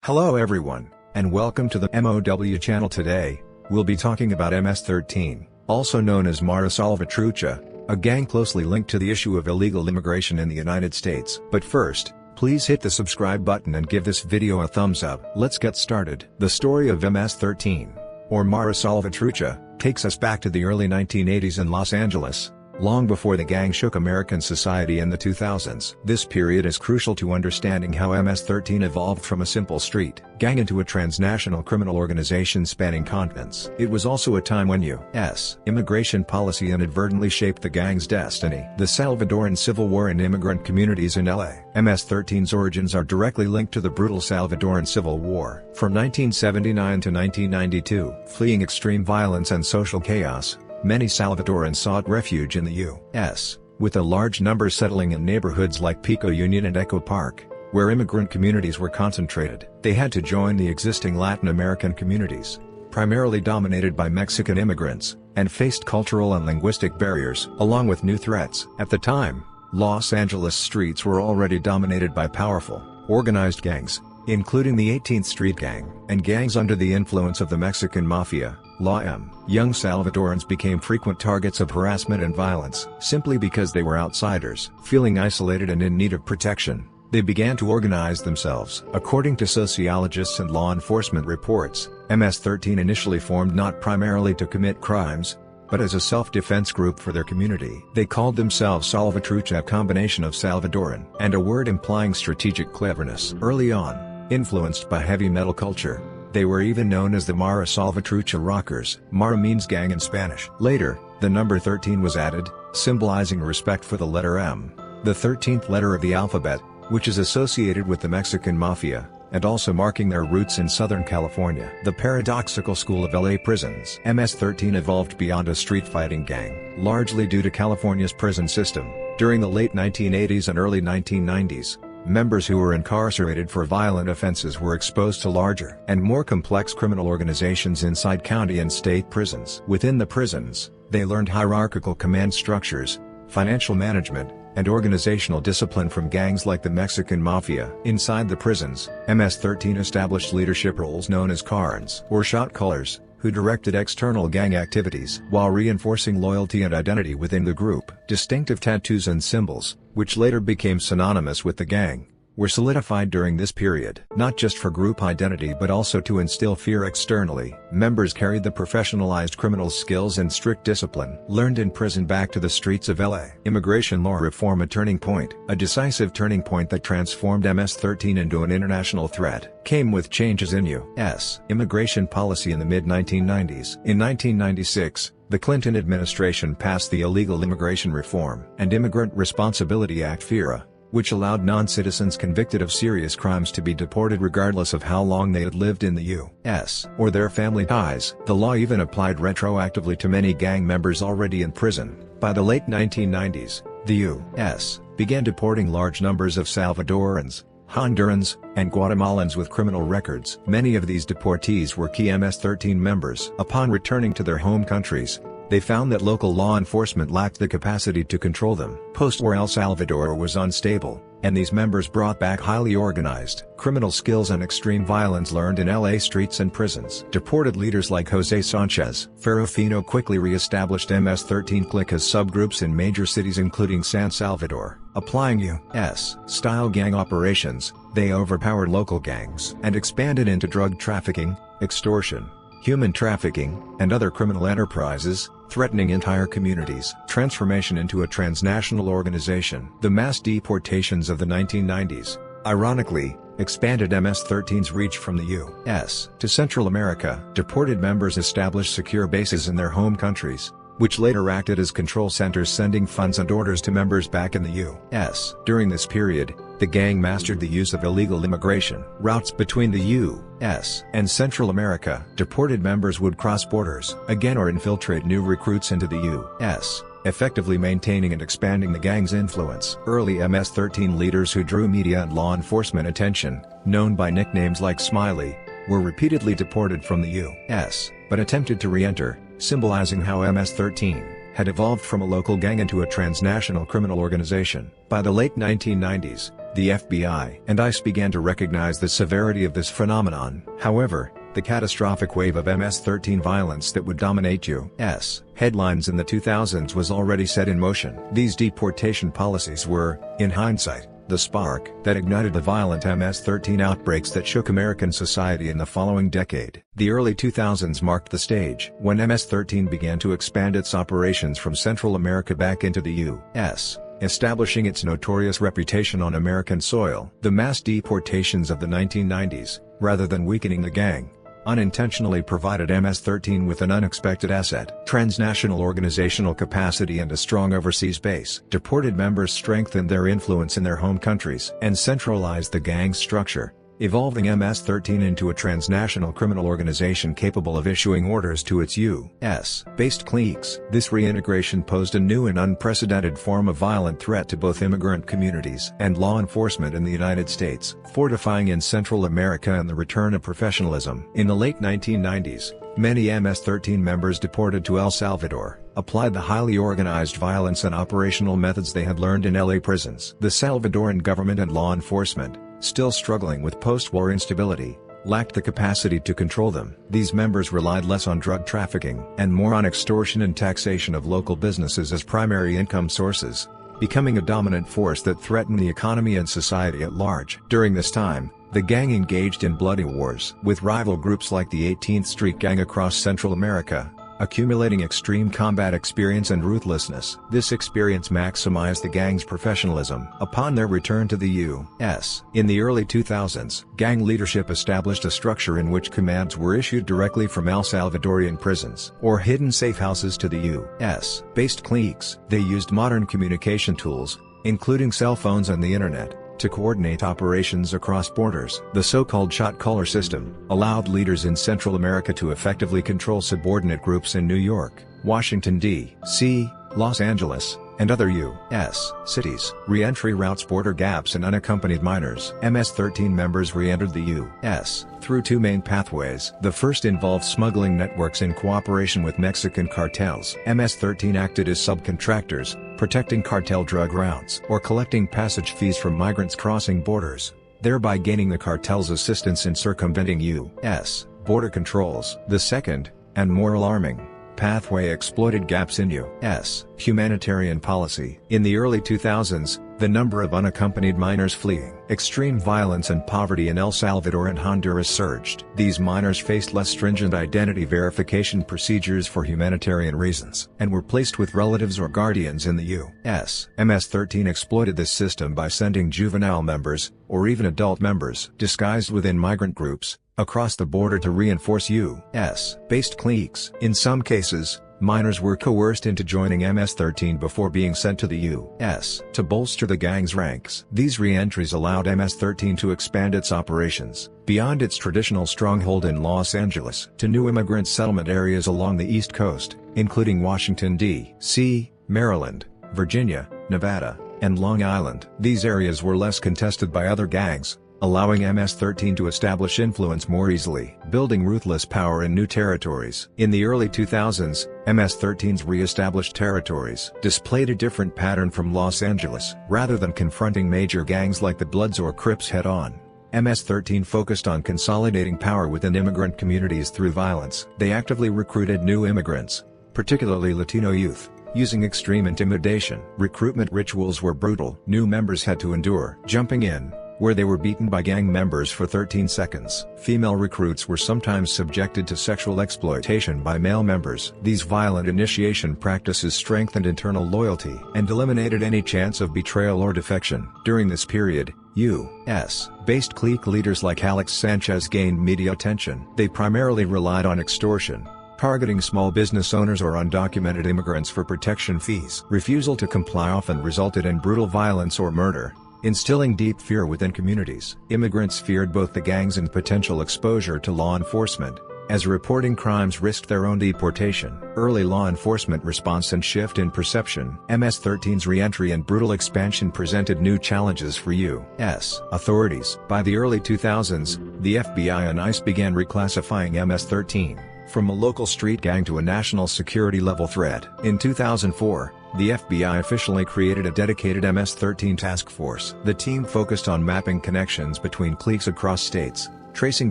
Hello everyone, and welcome to the M.O.W channel. Today, we'll be talking about MS13, also known as Mara Salvatrucha, a gang closely linked to the issue of illegal immigration in the United States. But first, please hit the subscribe button and give this video a thumbs up. Let's get started. The story of MS13, or Mara Salvatrucha, takes us back to the early 1980s in Los Angeles, long before the gang shook American society in the 2000s. This period is crucial to understanding how MS13 evolved from a simple street gang into a transnational criminal organization spanning continents. It was also a time when U.S. immigration policy inadvertently shaped the gang's destiny. The Salvadoran Civil War and immigrant communities in L.A. MS13's origins are directly linked to the brutal Salvadoran Civil War. From 1979 to 1992, fleeing extreme violence and social chaos, many Salvadorans sought refuge in the U.S., with a large number settling in neighborhoods like Pico Union and Echo Park, where immigrant communities were concentrated. They had to join the existing Latin American communities, primarily dominated by Mexican immigrants, and faced cultural and linguistic barriers, along with new threats. At the time, Los Angeles streets were already dominated by powerful, organized gangs, including the 18th Street Gang, and gangs under the influence of the Mexican Mafia, La M. Young Salvadorans became frequent targets of harassment and violence, simply because they were outsiders. Feeling isolated and in need of protection, they began to organize themselves. According to sociologists and law enforcement reports, MS13 initially formed not primarily to commit crimes, but as a self-defense group for their community. They called themselves Salvatrucha, a combination of Salvadoran and a word implying strategic cleverness. Early on, influenced by heavy metal culture, they were even known as the Mara Salvatrucha Rockers. Mara means gang in Spanish. Later, the number 13 was added, symbolizing respect for the letter M, the 13th letter of the alphabet, which is associated with the Mexican Mafia, and also marking their roots in Southern California. The paradoxical school of LA prisons. MS13 evolved beyond a street fighting gang, largely due to California's prison system. During the late 1980s and early 1990s, members who were incarcerated for violent offenses were exposed to larger and more complex criminal organizations inside county and state prisons. Within the prisons, they learned hierarchical command structures, financial management, and organizational discipline from gangs like the Mexican Mafia. Inside the prisons, MS13 established leadership roles known as Carns, or shot callers, who directed external gang activities while reinforcing loyalty and identity within the group. Distinctive tattoos and symbols, which later became synonymous with the gang, were solidified during this period. Not just for group identity but also to instill fear externally. Members carried the professionalized criminal skills and strict discipline learned in prison back to the streets of LA. Immigration law reform, a turning point. A decisive turning point that transformed MS13 into an international threat, came with changes in U.S. immigration policy in the mid-1990s. In 1996, the Clinton administration passed the Illegal Immigration Reform and Immigrant Responsibility Act (FIRA), which allowed non-citizens convicted of serious crimes to be deported regardless of how long they had lived in the U.S. or their family ties. The law even applied retroactively to many gang members already in prison. By the late 1990s, the U.S. began deporting large numbers of Salvadorans, Hondurans, and Guatemalans with criminal records. Many of these deportees were key MS13 members. Upon returning to their home countries, they found that local law enforcement lacked the capacity to control them. Post-war El Salvador was unstable, and these members brought back highly organized criminal skills and extreme violence learned in LA streets and prisons. Deported leaders like Jose Sanchez Ferrofino quickly re-established MS13 clique as subgroups in major cities including San Salvador. Applying U.S.-style gang operations, they overpowered local gangs and expanded into drug trafficking, extortion, human trafficking, and other criminal enterprises, threatening entire communities. Transformation into a transnational organization. The mass deportations of the 1990s, ironically, expanded MS13's reach from the U.S. to Central America. Deported members established secure bases in their home countries, which later acted as control centers sending funds and orders to members back in the U.S. During this period, the gang mastered the use of illegal immigration routes between the U.S. and Central America. Deported members would cross borders again or infiltrate new recruits into the U.S., effectively maintaining and expanding the gang's influence. Early MS13 leaders who drew media and law enforcement attention, known by nicknames like Smiley, were repeatedly deported from the U.S., but attempted to re-enter, symbolizing how MS13 had evolved from a local gang into a transnational criminal organization. By the late 1990s, The FBI and ICE began to recognize the severity of this phenomenon. However, the catastrophic wave of MS-13 violence that would dominate U.S. headlines in the 2000s was already set in motion. These deportation policies were, in hindsight, the spark that ignited the violent MS-13 outbreaks that shook American society in the following decade. The early 2000s marked the stage when MS-13 began to expand its operations from Central America back into the U.S., establishing its notorious reputation on American soil. The mass deportations of the 1990s, rather than weakening the gang, unintentionally provided MS-13 with an unexpected asset: transnational organizational capacity and a strong overseas base. Deported members strengthened their influence in their home countries and centralized the gang's structure, evolving MS-13 into a transnational criminal organization capable of issuing orders to its U.S.-based cliques. This reintegration posed a new and unprecedented form of violent threat to both immigrant communities and law enforcement in the United States, fortifying in Central America and the return of professionalism. In the late 1990s, many MS-13 members deported to El Salvador applied the highly organized violence and operational methods they had learned in LA prisons. The Salvadoran government and law enforcement, still struggling with post-war instability, lacked the capacity to control them. These members relied less on drug trafficking and more on extortion and taxation of local businesses as primary income sources, becoming a dominant force that threatened the economy and society at large. During this time, the gang engaged in bloody wars with rival groups like the 18th Street Gang across Central America, accumulating extreme combat experience and ruthlessness. This experience maximized the gang's professionalism. Upon their return to the U.S. in the early 2000s, gang leadership established a structure in which commands were issued directly from El Salvadorian prisons or hidden safe houses to the U.S.-based cliques. They used modern communication tools, including cell phones and the internet, to coordinate operations across borders. The so-called shot caller system allowed leaders in Central America to effectively control subordinate groups in New York, Washington, D.C., Los Angeles, and other U.S. cities. Re-entry routes: border gaps and unaccompanied minors. MS-13 members re-entered the U.S. through two main pathways. The first involved smuggling networks in cooperation with Mexican cartels. MS-13 acted as subcontractors, protecting cartel drug routes or collecting passage fees from migrants crossing borders, thereby gaining the cartel's assistance in circumventing U.S. border controls. The second, and more alarming, pathway exploited gaps in U.S. humanitarian policy. In the early 2000s, the number of unaccompanied minors fleeing extreme violence and poverty in El Salvador and Honduras surged. These minors faced less stringent identity verification procedures for humanitarian reasons, and were placed with relatives or guardians in the U.S. MS-13 exploited this system by sending juvenile members, or even adult members disguised within migrant groups, across the border to reinforce U.S.-based cliques. In some cases, minors were coerced into joining MS-13 before being sent to the U.S. to bolster the gang's ranks. These re-entries allowed MS-13 to expand its operations beyond its traditional stronghold in Los Angeles to new immigrant settlement areas along the East Coast, including Washington, D.C., Maryland, Virginia, Nevada, and Long Island. These areas were less contested by other gangs, allowing MS-13 to establish influence more easily, building ruthless power in new territories. In the early 2000s, MS-13's re-established territories displayed a different pattern from Los Angeles. Rather than confronting major gangs like the Bloods or Crips head-on, MS-13 focused on consolidating power within immigrant communities through violence. They actively recruited new immigrants, particularly Latino youth, using extreme intimidation. Recruitment rituals were brutal. New members had to endure jumping in, where they were beaten by gang members for 13 seconds. Female recruits were sometimes subjected to sexual exploitation by male members. These violent initiation practices strengthened internal loyalty and eliminated any chance of betrayal or defection. During this period, U.S.-based clique leaders like Alex Sanchez gained media attention. They primarily relied on extortion, targeting small business owners or undocumented immigrants for protection fees. Refusal to comply often resulted in brutal violence or murder, instilling deep fear within communities. Immigrants feared both the gangs and potential exposure to law enforcement, as reporting crimes risked their own deportation. Early law enforcement response and shift in perception. MS-13's re-entry and brutal expansion presented new challenges for U.S. authorities. By the early 2000s, the FBI and ICE began reclassifying MS-13 from a local street gang to a national security level threat. In 2004, the FBI officially created a dedicated MS-13 task force. The team focused on mapping connections between cliques across states, tracing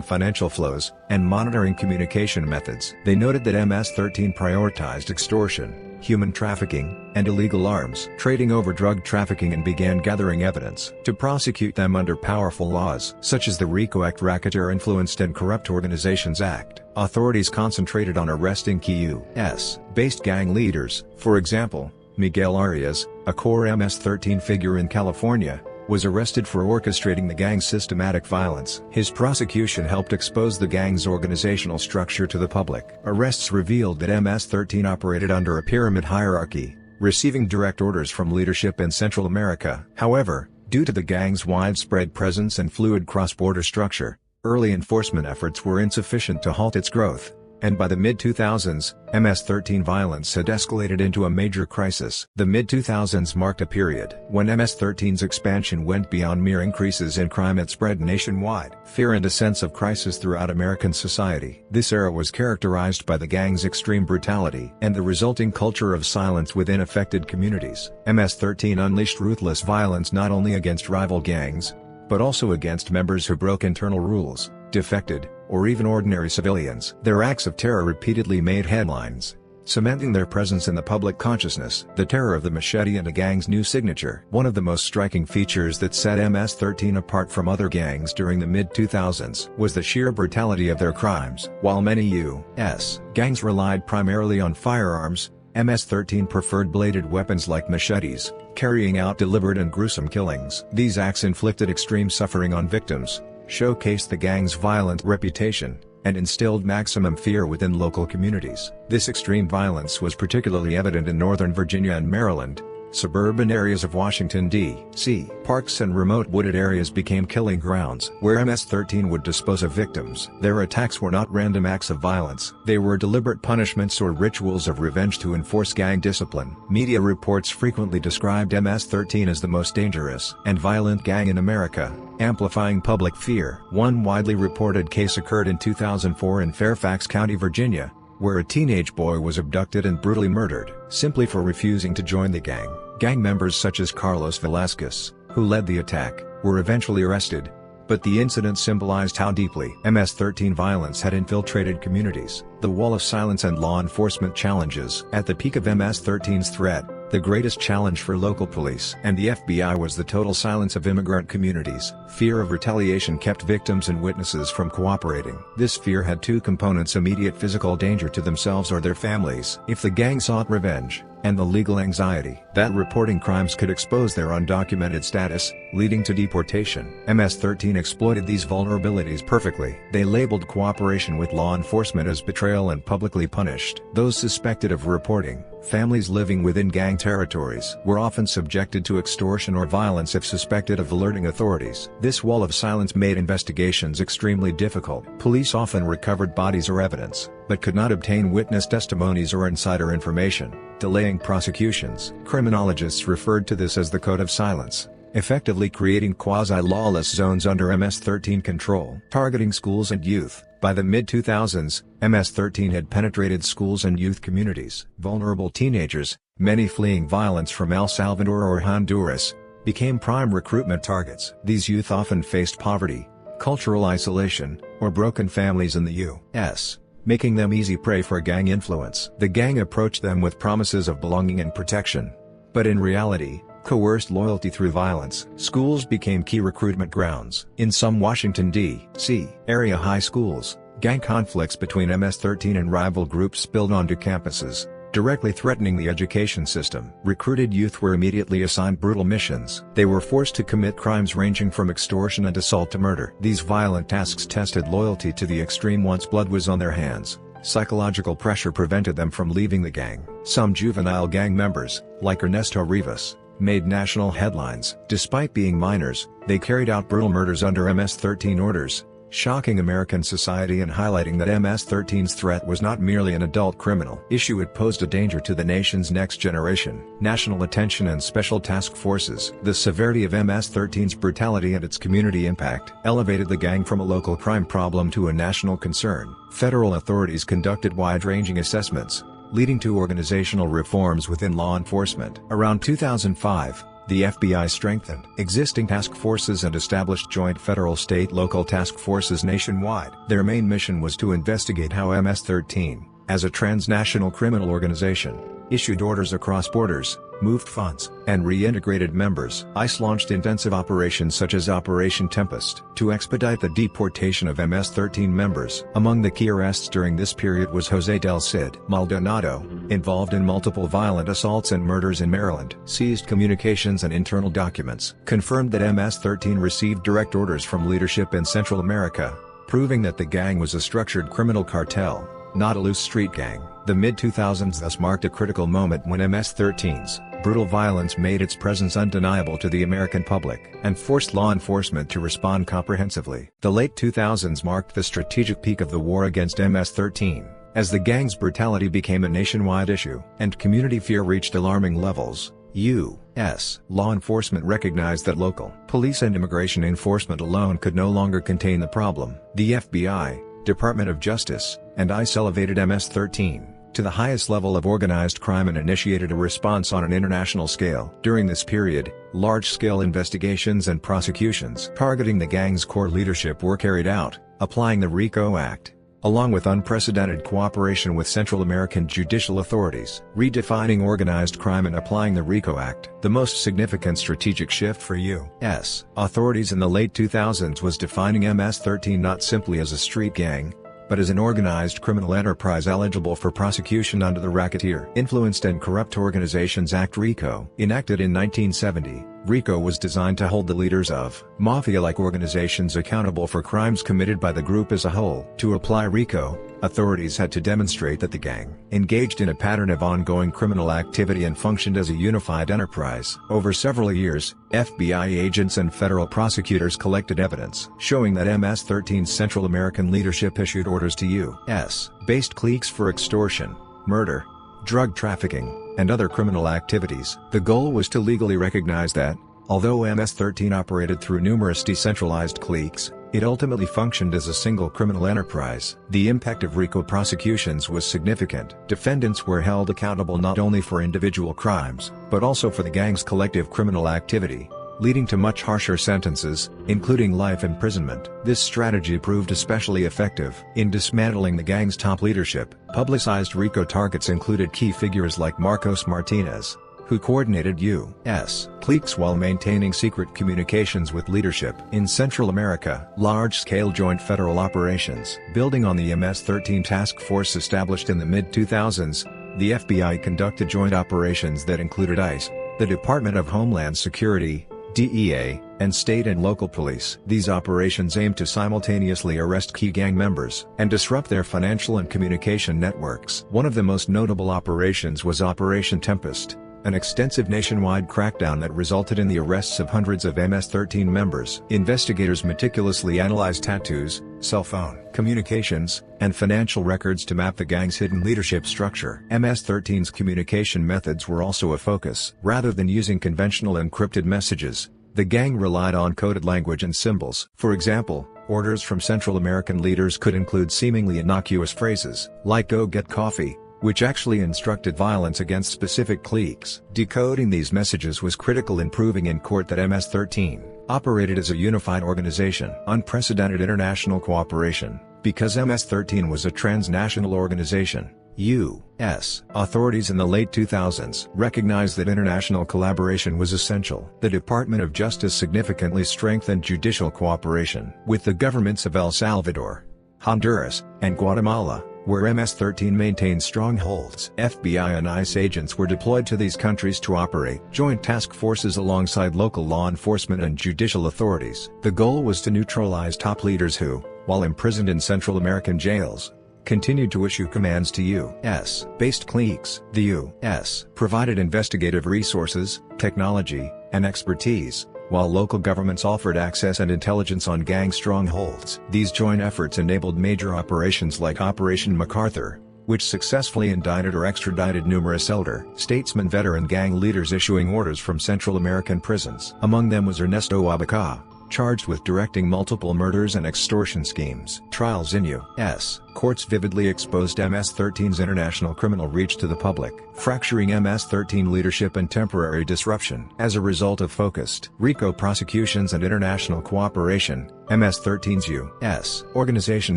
financial flows, and monitoring communication methods. They noted that MS-13 prioritized extortion, human trafficking, and illegal arms trading over drug trafficking and began gathering evidence to prosecute them under powerful laws such as the RICO Act, Racketeer Influenced and Corrupt Organizations Act. Authorities concentrated on arresting key U.S.-based gang leaders. For example, Miguel Arias, a core MS-13 figure in California, was arrested for orchestrating the gang's systematic violence. His prosecution helped expose the gang's organizational structure to the public. Arrests revealed that MS-13 operated under a pyramid hierarchy, receiving direct orders from leadership in Central America. However, due to the gang's widespread presence and fluid cross-border structure, early enforcement efforts were insufficient to halt its growth, and by the mid-2000s, MS-13 violence had escalated into a major crisis. The mid-2000s marked a period when MS-13's expansion went beyond mere increases in crime and spread nationwide. Fear and a sense of crisis throughout American society. This era was characterized by the gang's extreme brutality and the resulting culture of silence within affected communities. MS-13 unleashed ruthless violence not only against rival gangs, but also against members who broke internal rules, defected, or even ordinary civilians. Their acts of terror repeatedly made headlines, cementing their presence in the public consciousness. The terror of the machete and a gang's new signature. One of the most striking features that set MS-13 apart from other gangs during the mid-2000s was the sheer brutality of their crimes. While many U.S. gangs relied primarily on firearms, MS-13 preferred bladed weapons like machetes, carrying out deliberate and gruesome killings. These acts inflicted extreme suffering on victims, showcased the gang's violent reputation, and instilled maximum fear within local communities. This extreme violence was particularly evident in Northern Virginia and Maryland, suburban areas of Washington, D.C. Parks and remote wooded areas became killing grounds where MS-13 would dispose of victims. Their attacks were not random acts of violence. They were deliberate punishments or rituals of revenge to enforce gang discipline. Media reports frequently described MS-13 as the most dangerous and violent gang in America, amplifying public fear. One widely reported case occurred in 2004 in Fairfax County, Virginia, where a teenage boy was abducted and brutally murdered, simply for refusing to join the gang. Gang members such as Carlos Velasquez, who led the attack, were eventually arrested, but the incident symbolized how deeply MS-13 violence had infiltrated communities. The wall of silence and law enforcement challenges. At the peak of MS-13's threat, the greatest challenge for local police and the FBI was the total silence of immigrant communities. Fear of retaliation kept victims and witnesses from cooperating. This fear had two components: immediate physical danger to themselves or their families if the gang sought revenge, and the legal anxiety that reporting crimes could expose their undocumented status, leading to deportation. MS-13 exploited these vulnerabilities perfectly. They labeled cooperation with law enforcement as betrayal and publicly punished those suspected of reporting. Families living within gang territories were often subjected to extortion or violence if suspected of alerting authorities. This wall of silence made investigations extremely difficult. Police often recovered bodies or evidence, but could not obtain witness testimonies or insider information, delaying prosecutions. Criminologists referred to this as the Code of Silence, effectively creating quasi-lawless zones under MS-13 control. Targeting schools and youth. By the mid-2000s, MS-13 had penetrated schools and youth communities. Vulnerable teenagers, many fleeing violence from El Salvador or Honduras, became prime recruitment targets. These youth often faced poverty, cultural isolation, or broken families in the U.S., making them easy prey for gang influence. The gang approached them with promises of belonging and protection, but in reality, coerced loyalty through violence. Schools became key recruitment grounds. In some Washington, D.C. area high schools, gang conflicts between MS-13 and rival groups spilled onto campuses, directly threatening the education system. Recruited youth were immediately assigned brutal missions. They were forced to commit crimes ranging from extortion and assault to murder. These violent tasks tested loyalty to the extreme once blood was on their hands. Psychological pressure prevented them from leaving the gang. Some juvenile gang members, like Ernesto Rivas, made national headlines. Despite being minors, they carried out brutal murders under MS-13 orders, shocking American society and highlighting that MS-13's threat was not merely an adult criminal issue, it posed a danger to the nation's next generation. National attention and special task forces. The severity of MS-13's brutality and its community impact elevated the gang from a local crime problem to a national concern. Federal authorities conducted wide-ranging assessments, leading to organizational reforms within law enforcement. Around 2005, the FBI strengthened existing task forces and established joint federal state-local task forces nationwide. Their main mission was to investigate how MS-13, as a transnational criminal organization, issued orders across borders, moved funds, and reintegrated members. ICE launched intensive operations such as Operation Tempest to expedite the deportation of MS-13 members. Among the key arrests during this period was Jose Del Cid Maldonado, involved in multiple violent assaults and murders in Maryland. Seized communications and internal documents confirmed that MS-13 received direct orders from leadership in Central America, proving that the gang was a structured criminal cartel, not a loose street gang. The mid-2000s thus marked a critical moment when MS-13's brutal violence made its presence undeniable to the American public and forced law enforcement to respond comprehensively. The late 2000s marked the strategic peak of the war against MS-13, as the gang's brutality became a nationwide issue and community fear reached alarming levels. U.S. law enforcement recognized that local police and immigration enforcement alone could no longer contain the problem. The FBI, Department of Justice, and ICE elevated MS-13 to the highest level of organized crime and initiated a response on an international scale. During this period, large-scale investigations and prosecutions targeting the gang's core leadership were carried out, applying the RICO Act, along with unprecedented cooperation with Central American judicial authorities. Redefining organized crime and applying the RICO Act. The most significant strategic shift for U.S. authorities in the late 2000s was defining MS-13 not simply as a street gang, but as an organized criminal enterprise eligible for prosecution under the Racketeer Influenced and Corrupt Organizations Act (RICO). Enacted in 1970, RICO was designed to hold the leaders of mafia-like organizations accountable for crimes committed by the group as a whole. To apply RICO, authorities had to demonstrate that the gang engaged in a pattern of ongoing criminal activity and functioned as a unified enterprise. Over several years, FBI agents and federal prosecutors collected evidence showing that MS-13's Central American leadership issued orders to U.S.-based cliques for extortion, murder, drug trafficking, and other criminal activities. The goal was to legally recognize that, although MS-13 operated through numerous decentralized cliques, it ultimately functioned as a single criminal enterprise. The impact of RICO prosecutions was significant. Defendants were held accountable not only for individual crimes, but also for the gang's collective criminal activity, leading to much harsher sentences, including life imprisonment. This strategy proved especially effective in dismantling the gang's top leadership. Publicized RICO targets included key figures like Marcos Martinez, who coordinated U.S. cliques while maintaining secret communications with leadership in Central America. Large-scale joint federal operations. Building on the MS-13 task force established in the mid-2000s, the FBI conducted joint operations that included ICE, the Department of Homeland Security, DEA, and state and local police. These operations aimed to simultaneously arrest key gang members and disrupt their financial and communication networks. One of the most notable operations was Operation Tempest, an extensive nationwide crackdown that resulted in the arrests of hundreds of MS-13 members. Investigators meticulously analyzed tattoos, cell phone communications, and financial records to map the gang's hidden leadership structure. MS-13's communication methods were also a focus. Rather than using conventional encrypted messages, the gang relied on coded language and symbols. For example, orders from Central American leaders could include seemingly innocuous phrases, like "go get coffee," which actually instructed violence against specific cliques. Decoding these messages was critical in proving in court that MS-13 operated as a unified organization. Unprecedented international cooperation. Because MS-13 was a transnational organization, U.S. authorities in the late 2000s recognized that international collaboration was essential. The Department of Justice significantly strengthened judicial cooperation with the governments of El Salvador, Honduras, and Guatemala, where MS-13 maintained strongholds. FBI and ICE agents were deployed to these countries to operate joint task forces alongside local law enforcement and judicial authorities. The goal was to neutralize top leaders who, while imprisoned in Central American jails, continued to issue commands to U.S.-based cliques. The U.S. provided investigative resources, technology, and expertise, while local governments offered access and intelligence on gang strongholds. These joint efforts enabled major operations like Operation MacArthur, which successfully indicted or extradited numerous elder statesmen, veteran gang leaders issuing orders from Central American prisons. Among them was Ernesto Abaca, charged with directing multiple murders and extortion schemes. Trials in U.S. courts vividly exposed MS-13's international criminal reach to the public, fracturing MS-13 leadership and temporary disruption. As a result of focused RICO prosecutions and international cooperation, MS-13's U.S. organization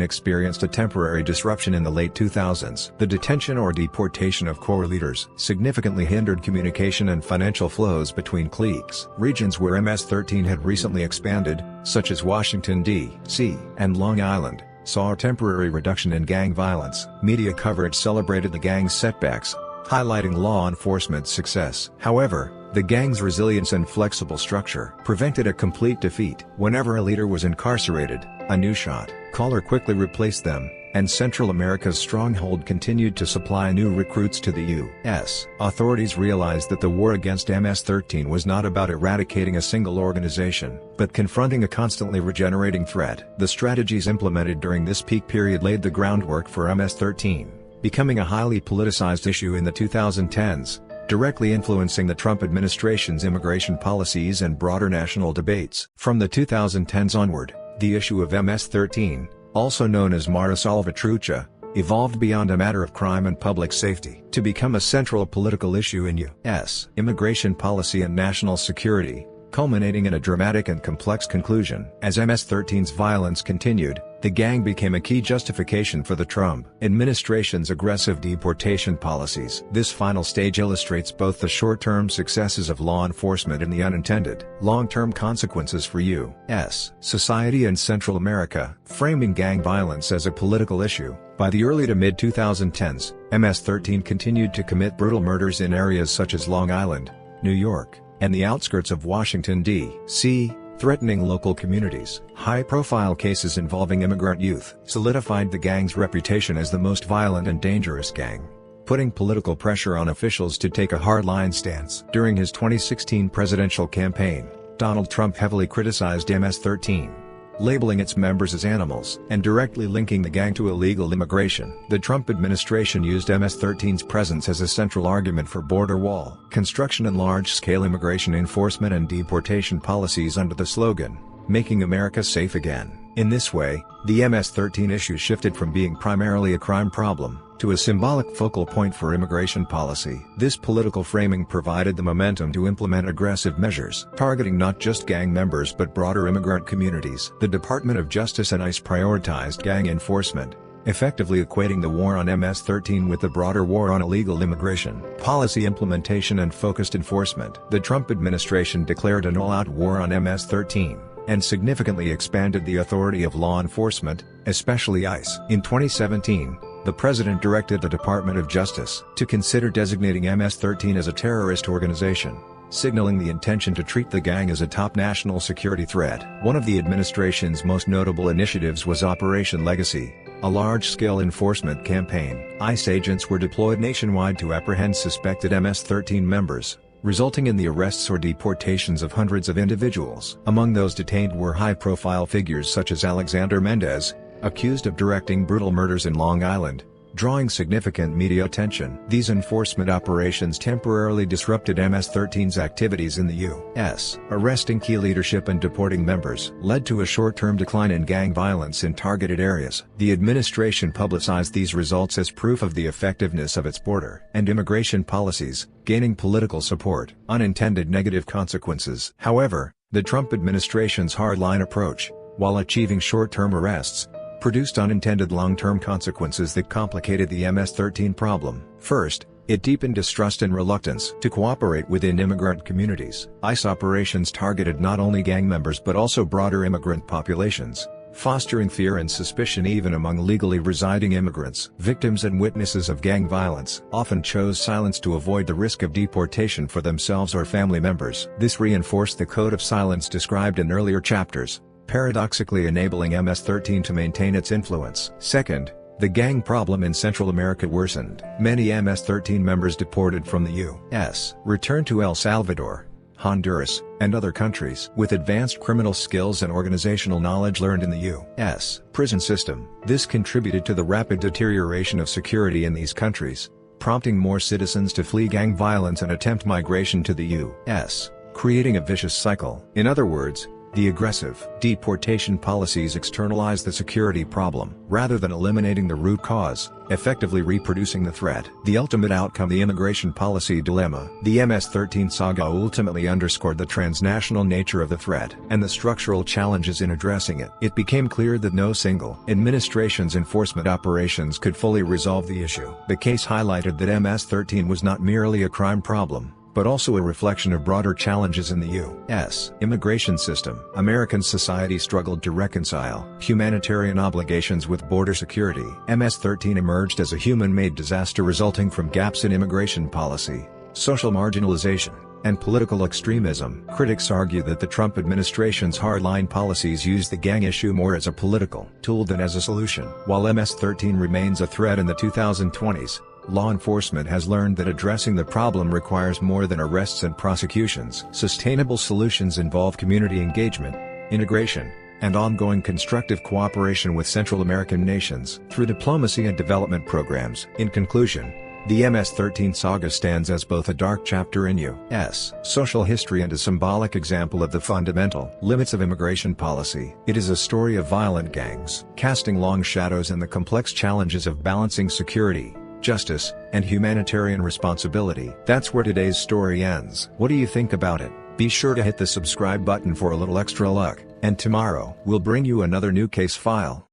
experienced a temporary disruption in the late 2000s. The detention or deportation of core leaders significantly hindered communication and financial flows between cliques. Regions where MS-13 had recently expanded, such as Washington, D.C., and Long Island, saw a temporary reduction in gang violence. Media coverage celebrated the gang's setbacks, highlighting law enforcement's success. However, the gang's resilience and flexible structure prevented a complete defeat. Whenever a leader was incarcerated, a new shot caller quickly replaced them, and Central America's stronghold continued to supply new recruits to the U.S. Authorities realized that the war against MS-13 was not about eradicating a single organization, but confronting a constantly regenerating threat. The strategies implemented during this peak period laid the groundwork for MS-13, becoming a highly politicized issue in the 2010s, directly influencing the Trump administration's immigration policies and broader national debates. From the 2010s onward, the issue of MS-13, also known as Mara Salvatrucha, evolved beyond a matter of crime and public safety to become a central political issue in U.S. immigration policy and national security, culminating in a dramatic and complex conclusion. As MS-13's violence continued, the gang became a key justification for the Trump administration's aggressive deportation policies. This final stage illustrates both the short-term successes of law enforcement and the unintended long-term consequences for U.S. society and Central America. Framing gang violence as a political issue, by the early to mid-2010s, MS-13 continued to commit brutal murders in areas such as Long Island, New York, and the outskirts of Washington, D.C., threatening local communities. High-profile cases involving immigrant youth solidified the gang's reputation as the most violent and dangerous gang, putting political pressure on officials to take a hardline stance. During his 2016 presidential campaign, Donald Trump heavily criticized MS-13, labeling its members as animals and directly linking the gang to illegal immigration. The Trump administration used MS-13's presence as a central argument for border wall construction and large-scale immigration enforcement and deportation policies under the slogan, "Making America Safe Again." In this way, the MS-13 issue shifted from being primarily a crime problem to a symbolic focal point for immigration policy. This political framing provided the momentum to implement aggressive measures targeting not just gang members but broader immigrant communities. The Department of Justice and ICE prioritized gang enforcement, effectively equating the war on MS-13 with the broader war on illegal immigration. Policy implementation and focused enforcement. The Trump administration declared an all-out war on MS-13, and significantly expanded the authority of law enforcement, especially ICE. In 2017, the president directed the Department of Justice to consider designating MS-13 as a terrorist organization, signaling the intention to treat the gang as a top national security threat. One of the administration's most notable initiatives was Operation Legacy, a large-scale enforcement campaign. ICE agents were deployed nationwide to apprehend suspected MS-13 members, resulting in the arrests or deportations of hundreds of individuals. Among those detained were high-profile figures such as Alexander Mendez, accused of directing brutal murders in Long Island, drawing significant media attention. These enforcement operations temporarily disrupted MS-13's activities in the U.S. Arresting key leadership and deporting members led to a short-term decline in gang violence in targeted areas. The administration publicized these results as proof of the effectiveness of its border and immigration policies, gaining political support. Unintended negative consequences. However, the Trump administration's hardline approach, while achieving short-term arrests, produced unintended long-term consequences that complicated the MS-13 problem. First, it deepened distrust and reluctance to cooperate within immigrant communities. ICE operations targeted not only gang members but also broader immigrant populations, fostering fear and suspicion even among legally residing immigrants. Victims and witnesses of gang violence often chose silence to avoid the risk of deportation for themselves or family members. This reinforced the code of silence described in earlier chapters, paradoxically enabling MS-13 to maintain its influence. Second, the gang problem in Central America worsened. Many MS-13 members deported from the U.S. returned to El Salvador, Honduras, and other countries with advanced criminal skills and organizational knowledge learned in the U.S. prison system. This contributed to the rapid deterioration of security in these countries, prompting more citizens to flee gang violence and attempt migration to the U.S., creating a vicious cycle. In other words, The aggressive deportation policies externalize the security problem, rather than eliminating the root cause, effectively reproducing the threat. The ultimate outcome: the immigration policy dilemma. The MS-13 saga ultimately underscored the transnational nature of the threat and the structural challenges in addressing it. It became clear that no single administration's enforcement operations could fully resolve the issue. The case highlighted that MS-13 was not merely a crime problem, but also a reflection of broader challenges in the U.S. immigration system. American society struggled to reconcile humanitarian obligations with border security. MS-13 emerged as a human-made disaster resulting from gaps in immigration policy, social marginalization, and political extremism. Critics argue that the Trump administration's hardline policies use the gang issue more as a political tool than as a solution. While MS-13 remains a threat in the 2020s, law enforcement has learned that addressing the problem requires more than arrests and prosecutions. Sustainable solutions involve community engagement, integration, and ongoing constructive cooperation with Central American nations through diplomacy and development programs. In conclusion, the MS-13 saga stands as both a dark chapter in U.S. social history and a symbolic example of the fundamental limits of immigration policy. It is a story of violent gangs, casting long shadows and the complex challenges of balancing security, justice, and humanitarian responsibility. That's where today's story ends. What do you think about it? Be sure to hit the subscribe button for a little extra luck, and tomorrow we'll bring you another new case file.